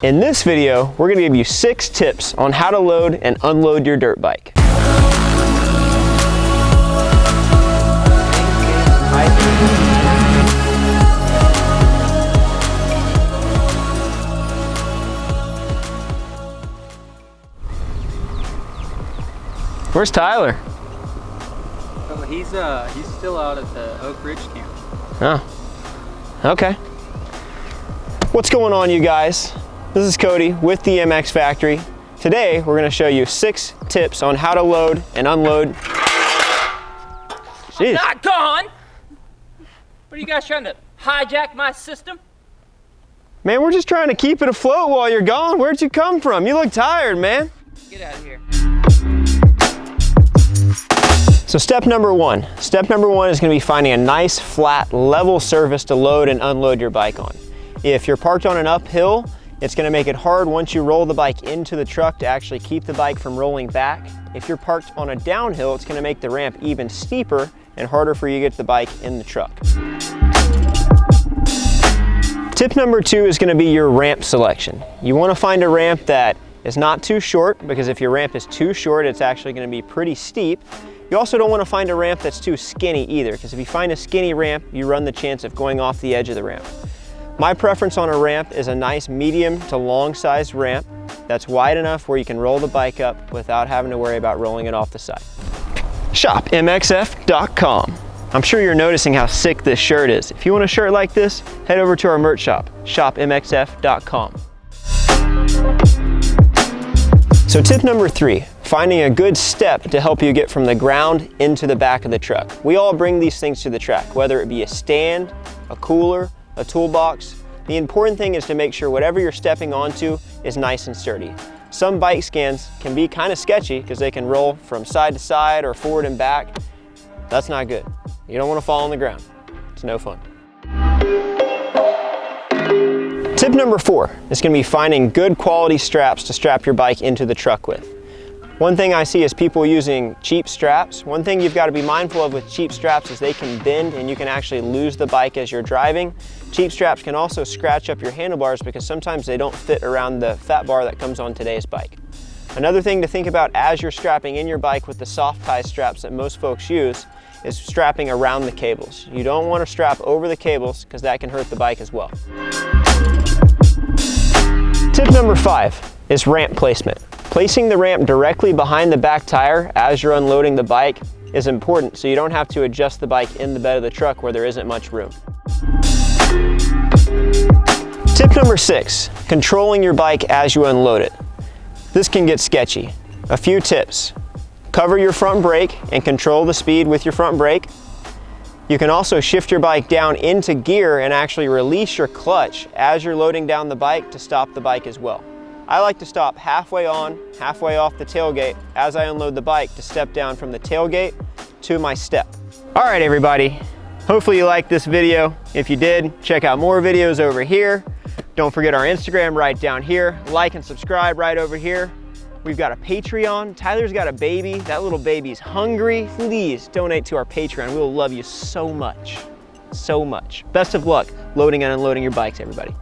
In this video, we're gonna give you 6 tips on how to load and unload your dirt bike. Where's Tyler? Oh, he's still out at the Oak Ridge camp. Oh, okay. What's going on, you guys? This is Cody with the MX Factory. Today, we're gonna show you 6 tips on how to load and unload. I'm not gone! What are you guys trying to hijack my system? Man, we're just trying to keep it afloat while you're gone. Where'd you come from? You look tired, man. Get out of here. So step number one is gonna be finding a nice, flat, level surface to load and unload your bike on. If you're parked on an uphill, it's gonna make it hard once you roll the bike into the truck to actually keep the bike from rolling back. If you're parked on a downhill, it's gonna make the ramp even steeper and harder for you to get the bike in the truck. Tip number 2 is gonna be your ramp selection. You wanna find a ramp that is not too short, because if your ramp is too short, it's actually gonna be pretty steep. You also don't wanna find a ramp that's too skinny either, because if you find a skinny ramp, you run the chance of going off the edge of the ramp. My preference on a ramp is a nice medium to long sized ramp that's wide enough where you can roll the bike up without having to worry about rolling it off the side. ShopMXF.com. I'm sure you're noticing how sick this shirt is. If you want a shirt like this, head over to our merch shop, ShopMXF.com. So tip number 3, finding a good step to help you get from the ground into the back of the truck. We all bring these things to the track, whether it be a stand, a cooler, a toolbox. The important thing is to make sure whatever you're stepping onto is nice and sturdy. Some bike stands can be kind of sketchy because they can roll from side to side or forward and back. That's not good. You don't want to fall on the ground. It's no fun. Tip number 4 is going to be finding good quality straps to strap your bike into the truck with. One thing I see is people using cheap straps. One thing you've got to be mindful of with cheap straps is they can bend and you can actually lose the bike as you're driving. Cheap straps can also scratch up your handlebars because sometimes they don't fit around the fat bar that comes on today's bike. Another thing to think about as you're strapping in your bike with the soft tie straps that most folks use is strapping around the cables. You don't want to strap over the cables because that can hurt the bike as well. Tip number 5 is ramp placement. Placing the ramp directly behind the back tire as you're unloading the bike is important so you don't have to adjust the bike in the bed of the truck where there isn't much room. Tip number 6, controlling your bike as you unload it. This can get sketchy. A few tips. Cover your front brake and control the speed with your front brake. You can also shift your bike down into gear and actually release your clutch as you're loading down the bike to stop the bike as well. I like to stop halfway on, halfway off the tailgate as I unload the bike to step down from the tailgate to my step. All right, everybody. Hopefully you liked this video. If you did, check out more videos over here. Don't forget our Instagram right down here. Like and subscribe right over here. We've got a Patreon. Tyler's got a baby. That little baby's hungry. Please donate to our Patreon. We will love you so much. So much. Best of luck loading and unloading your bikes, everybody.